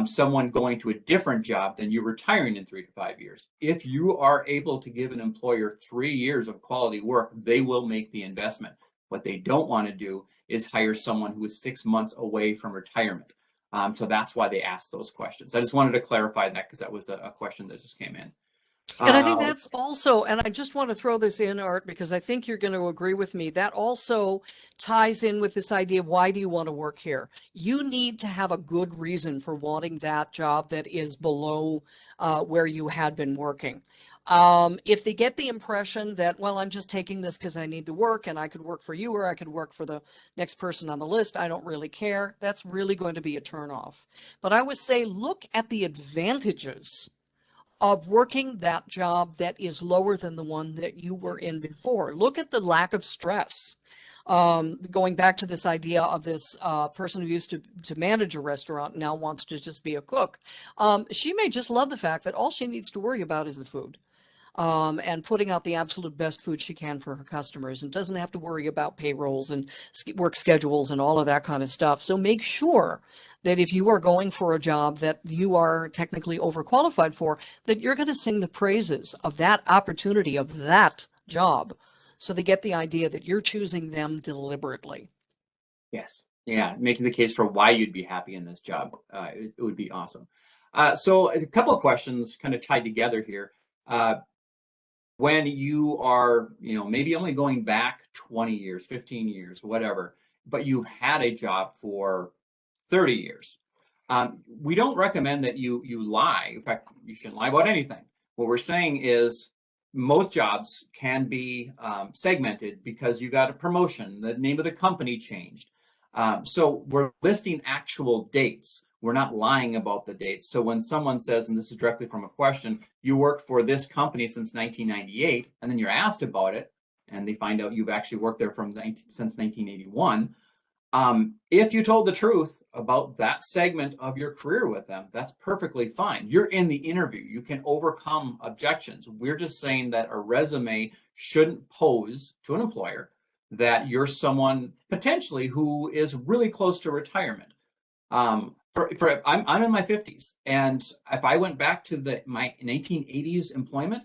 someone going to a different job than you retiring in 3 to 5 years. If you are able to give an employer 3 years of quality work, they will make the investment. What they don't want to do is hire someone who is 6 months away from retirement. So that's why they ask those questions. I just wanted to clarify that, because that was a question that just came in. And I think Uh, that's also, and I just want to throw this in, Art, because I think you're going to agree with me. That also ties in with this idea of why do you want to work here? You need to have a good reason for wanting that job that is below where you had been working. If they get the impression that, well, I'm just taking this because I need the work and I could work for you or I could work for the next person on the list, I don't really care, that's really going to be a turnoff. But I would say look at the advantages of working that job that is lower than the one that you were in before. Look at the lack of stress. Going back to this idea of this person who used to manage a restaurant now wants to just be a cook. She may just love the fact that all she needs to worry about is the food. and putting out the absolute best food she can for her customers, and doesn't have to worry about payrolls and work schedules and all of that kind of stuff. So make sure that if you are going for a job that you are technically overqualified for, that you're going to sing the praises of that opportunity, of that job, so they get the idea that you're choosing them deliberately. Yes. Yeah. Making the case for why you'd be happy in this job. It would be awesome. So a couple of questions kind of tied together here. When you are, maybe only going back 20 years, 15 years, whatever, but you've had a job for 30 years. We don't recommend that you lie. In fact, you shouldn't lie about anything. What we're saying is most jobs can be segmented because you got a promotion, the name of the company changed. So we're listing actual dates. We're not lying about the dates. So when someone says, and this is directly from a question, you worked for this company since 1998, and then you're asked about it, and they find out you've actually worked there since 1981. If you told the truth about that segment of your career with them, that's perfectly fine. You're in the interview. You can overcome objections. We're just saying that a resume shouldn't pose to an employer that you're someone potentially who is really close to retirement. I'm in my 50s, and if I went back to my 1980s employment,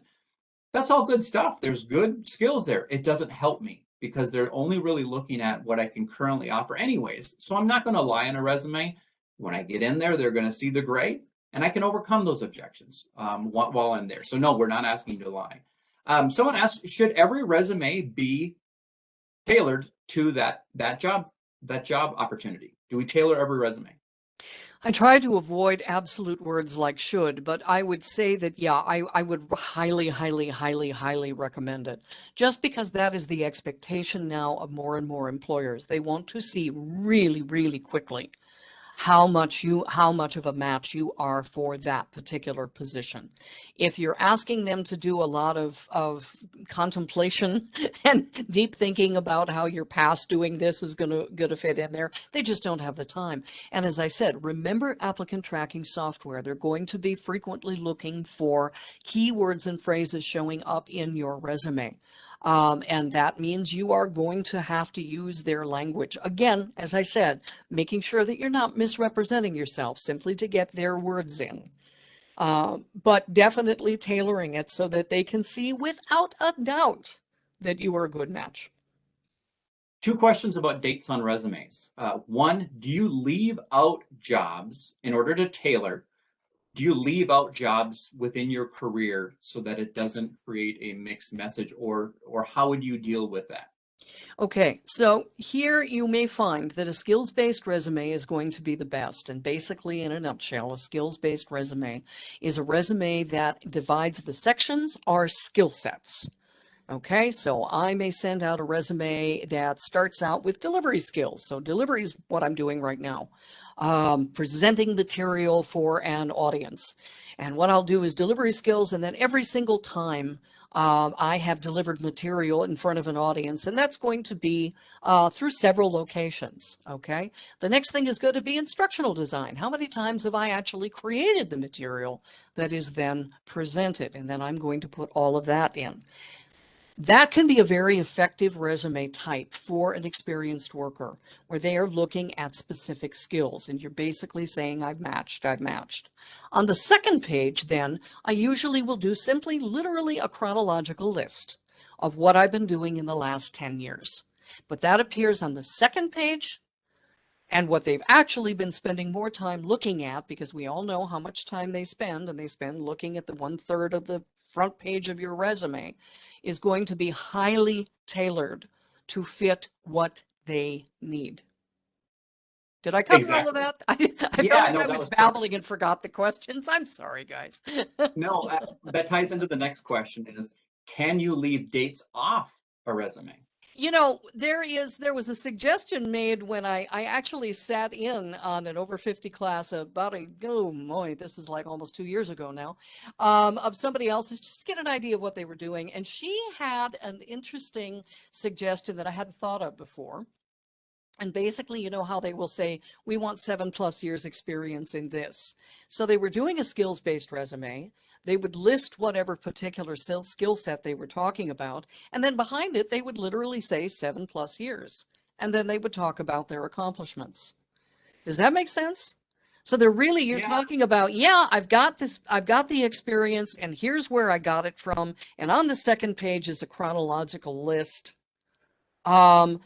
that's all good stuff. There's good skills there. It doesn't help me because they're only really looking at what I can currently offer anyways. So I'm not going to lie on a resume. When I get in there, they're going to see the gray, and I can overcome those objections while I'm there. So no, we're not asking you to lie. Someone asked, should every resume be tailored to that job opportunity? Do we tailor every resume? I try to avoid absolute words like should, but I would say that, yeah, I would highly, highly, highly, highly recommend it. Just because that is the expectation now of more and more employers. They want to see really, really quickly how much of a match you are for that particular position. If you're asking them to do a lot of contemplation and deep thinking about how your past doing this is gonna fit in there, they just don't have the time. And as I said, remember applicant tracking software. They're going to be frequently looking for keywords and phrases showing up in your resume. And that means you are going to have to use their language. Again, as I said, making sure that you're not misrepresenting yourself simply to get their words in. But definitely tailoring it so that they can see without a doubt that you are a good match. Two questions about dates on resumes. One, do you leave out jobs in order to tailor? Do you leave out jobs within your career so that it doesn't create a mixed message, or how would you deal with that? Okay, so here you may find that a skills-based resume is going to be the best. And basically, in a nutshell, a skills-based resume is a resume that divides the sections are skill sets. Okay, so I may send out a resume that starts out with delivery skills. So delivery is what I'm doing right now, presenting material for an audience. And what I'll do is delivery skills, and then every single time I have delivered material in front of an audience, and that's going to be through several locations, okay? The next thing is going to be instructional design. How many times have I actually created the material that is then presented? And then I'm going to put all of that in. That can be a very effective resume type for an experienced worker where they are looking at specific skills and you're basically saying, I've matched, I've matched. On the second page, then, I usually will do simply literally a chronological list of what I've been doing in the last 10 years. But that appears on the second page, and what they've actually been spending more time looking at, because we all know how much time they spend, and they spend looking at the 1/3 of the front page of your resume, is going to be highly tailored to fit what they need. Did I cover all of Exactly. that? I felt Yeah, like no, I that was was perfect. babbling and forgot the questions. I'm sorry, guys. No, that ties into the next question is, can you leave dates off a resume? You know, there was a suggestion made when I actually sat in on an over 50 class about oh boy, this is like almost 2 years ago now, of somebody else's, just to get an idea of what they were doing. And she had an interesting suggestion that I hadn't thought of before. And basically, you know how they will say, we want 7+ years experience in this. So they were doing a skills-based resume. They would list whatever particular skill set they were talking about. And then behind it, they would literally say 7+ years. And then they would talk about their accomplishments. Does that make sense? So they're really, you're talking about, yeah, I've got the experience, and here's where I got it from. And on the second page is a chronological list. Again,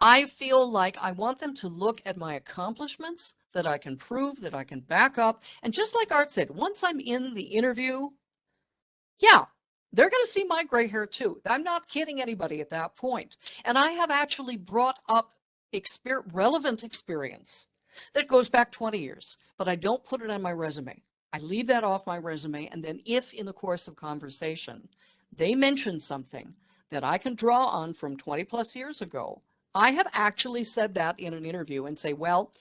I feel like I want them to look at my accomplishments that I can prove, that I can back up. And just like Art said, once I'm in the interview, yeah, they're going to see my gray hair too. I'm not kidding anybody at that point. And I have actually brought up relevant experience that goes back 20 years, but I don't put it on my resume. I leave that off my resume. And then if in the course of conversation, they mention something that I can draw on from 20+ years ago, I have actually said that in an interview and say, well,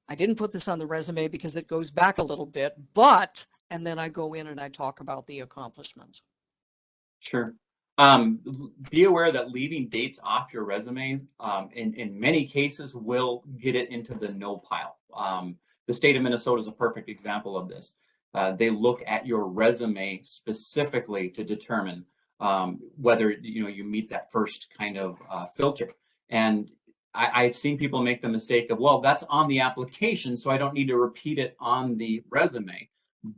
I didn't put this on the resume because it goes back a little bit, but, and then I go in and I talk about the accomplishment. Sure. Be aware that leaving dates off your resume, in many cases, will get it into the no pile. The state of Minnesota is a perfect example of this. They look at your resume specifically to determine whether you meet that first kind of filter. And I've seen people make the mistake of, well, that's on the application, so I don't need to repeat it on the resume.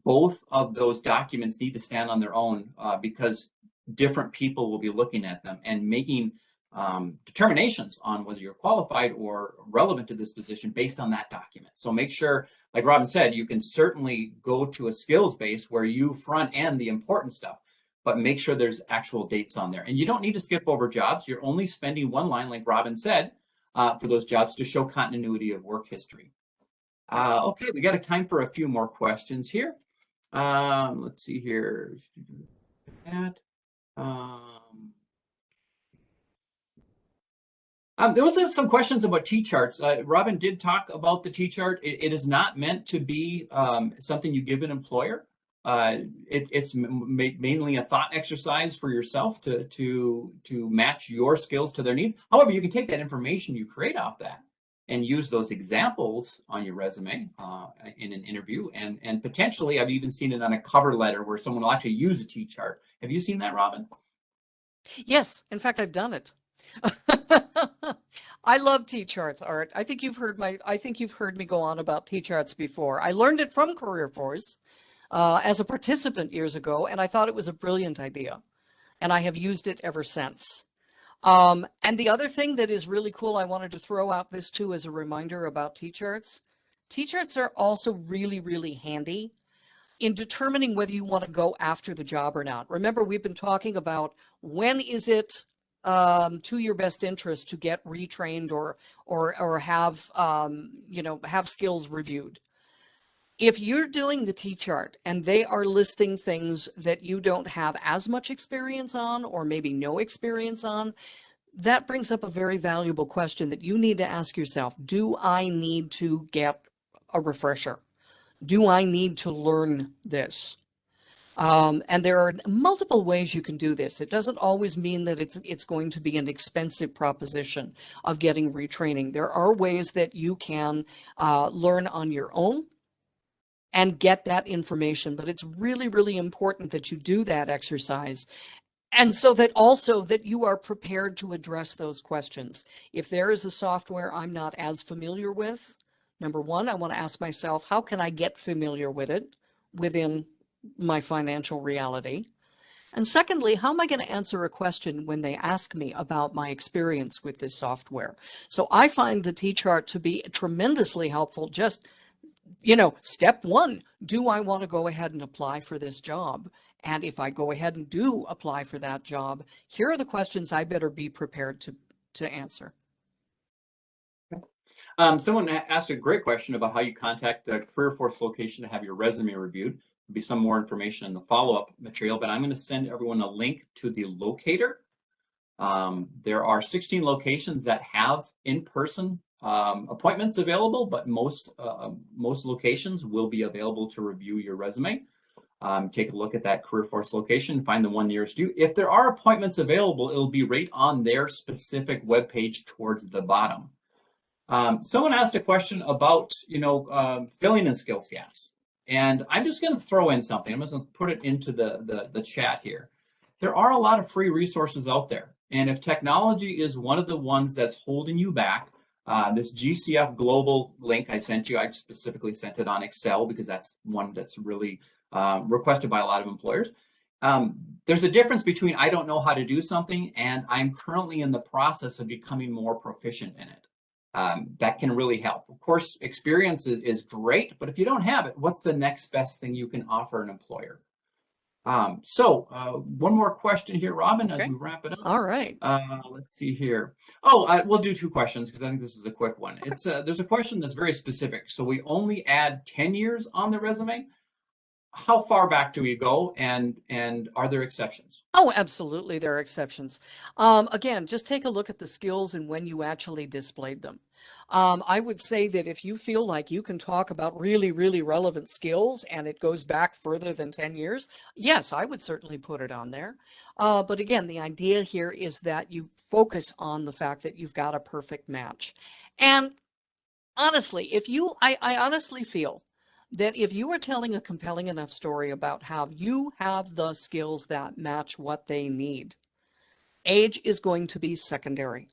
Both of those documents need to stand on their own because different people will be looking at them and making determinations on whether you're qualified or relevant to this position based on that document. So make sure, like Robin said, you can certainly go to a skills base where you front end the important stuff, but make sure there's actual dates on there. And you don't need to skip over jobs. You're only spending one line, like Robin said, for those jobs to show continuity of work history. Okay, we got a time for a few more questions here. Let's see here. There was some questions about T-charts. Robin did talk about the T-chart. It is not meant to be something you give an employer. It's mainly a thought exercise for yourself to match your skills to their needs. However, you can take that information you create off that and use those examples on your resume in an interview. And potentially, I've even seen it on a cover letter where someone will actually use a T-chart. Have you seen that, Robin? Yes, in fact, I've done it. I love T-charts, Art. I think you've heard me go on about T-charts before. I learned it from Career Force as a participant years ago, and I thought it was a brilliant idea. And I have used it ever since. And the other thing that is really cool, I wanted to throw out this too as a reminder about T-charts. T-charts are also really, really handy in determining whether you want to go after the job or not. Remember, we've been talking about when is it to your best interest to get retrained or have have skills reviewed. If you're doing the T-chart and they are listing things that you don't have as much experience on or maybe no experience on, that brings up a very valuable question that you need to ask yourself. Do I need to get a refresher? Do I need to learn this? And there are multiple ways you can do this. It doesn't always mean that it's going to be an expensive proposition of getting retraining. There are ways that you can learn on your own and get that information, but it's really, really important that you do that exercise. And so that also that you are prepared to address those questions. If there is a software I'm not as familiar with, number one, I want to ask myself, how can I get familiar with it within my financial reality? And secondly, how am I going to answer a question when they ask me about my experience with this software? So I find the T-chart to be tremendously helpful. Just, step one, do I want to go ahead and apply for this job? And if I go ahead and do apply for that job, here are the questions I better be prepared to answer. Someone asked a great question about how you contact the Career Force location to have your resume reviewed. There'll be some more information in the follow-up material, but I'm going to send everyone a link to the locator. There are 16 locations that have in-person appointments available, but most locations will be available to review your resume. take a look at that career force location, find the one nearest you. If there are appointments available, it'll be right on their specific webpage towards the bottom. Someone asked a question about, filling in skills gaps. And I'm just going to throw in something. I'm just going to put it into the chat here. There are a lot of free resources out there. And if technology is one of the ones that's holding you back, this GCF Global link I sent you, I specifically sent it on Excel because that's one that's really requested by a lot of employers. There's a difference between I don't know how to do something and I'm currently in the process of becoming more proficient in it. That can really help. Of course, experience is great, but if you don't have it, what's the next best thing you can offer an employer? One more question here, Robin, as we wrap it up. All right. Let's see here. Oh, we'll do 2 questions because I think this is a quick one. Okay. It's there's a question that's very specific. So we only add 10 years on the resume. How far back do we go, and are there exceptions? Oh, absolutely, there are exceptions. Again, just take a look at the skills and when you actually displayed them. I would say that if you feel like you can talk about really, really relevant skills and it goes back further than 10 years, yes, I would certainly put it on there. But again, the idea here is that you focus on the fact that you've got a perfect match. And honestly, I honestly feel that if you are telling a compelling enough story about how you have the skills that match what they need, age is going to be secondary.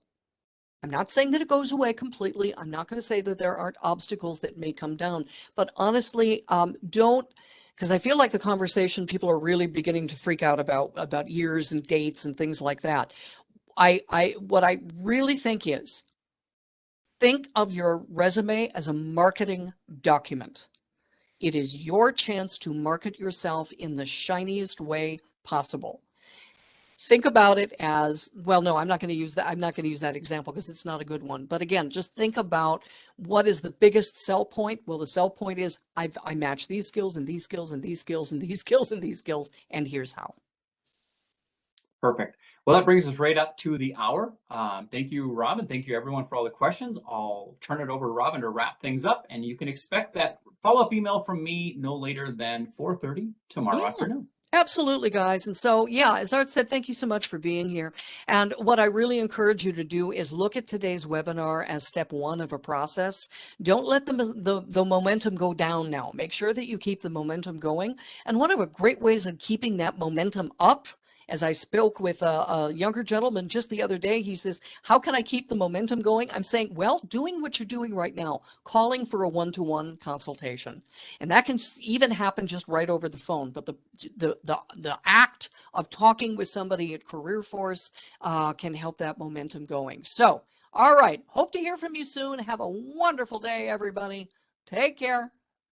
I'm not saying that it goes away completely. I'm not going to say that there aren't obstacles that may come down, but honestly, don't, because I feel like the conversation, people are really beginning to freak out about years and dates and things like that. What I really think is, think of your resume as a marketing document. It is your chance to market yourself in the shiniest way possible. Think about it as, well, no, I'm not going to use that. I'm not going to use that example because it's not a good one. But again, just think about what is the biggest sell point. Well, the sell point is I match these skills and these skills and these skills and these skills and these skills, and here's how. Perfect. Well, that brings us right up to the hour. Thank you, Robin. Thank you, everyone, for all the questions. I'll turn it over to Robin to wrap things up, and you can expect that follow-up email from me no later than 4:30 tomorrow afternoon. Absolutely, guys. And so, yeah, as Art said, thank you so much for being here. And what I really encourage you to do is look at today's webinar as step 1 of a process. Don't let the momentum go down now. Make sure that you keep the momentum going. And one of the great ways of keeping that momentum up, as I spoke with a younger gentleman just the other day, he says, how can I keep the momentum going? I'm saying, well, doing what you're doing right now, calling for a one-to-one consultation. And that can even happen just right over the phone. But the act of talking with somebody at Career Force can help that momentum going. So, all right, hope to hear from you soon. Have a wonderful day, everybody. Take care.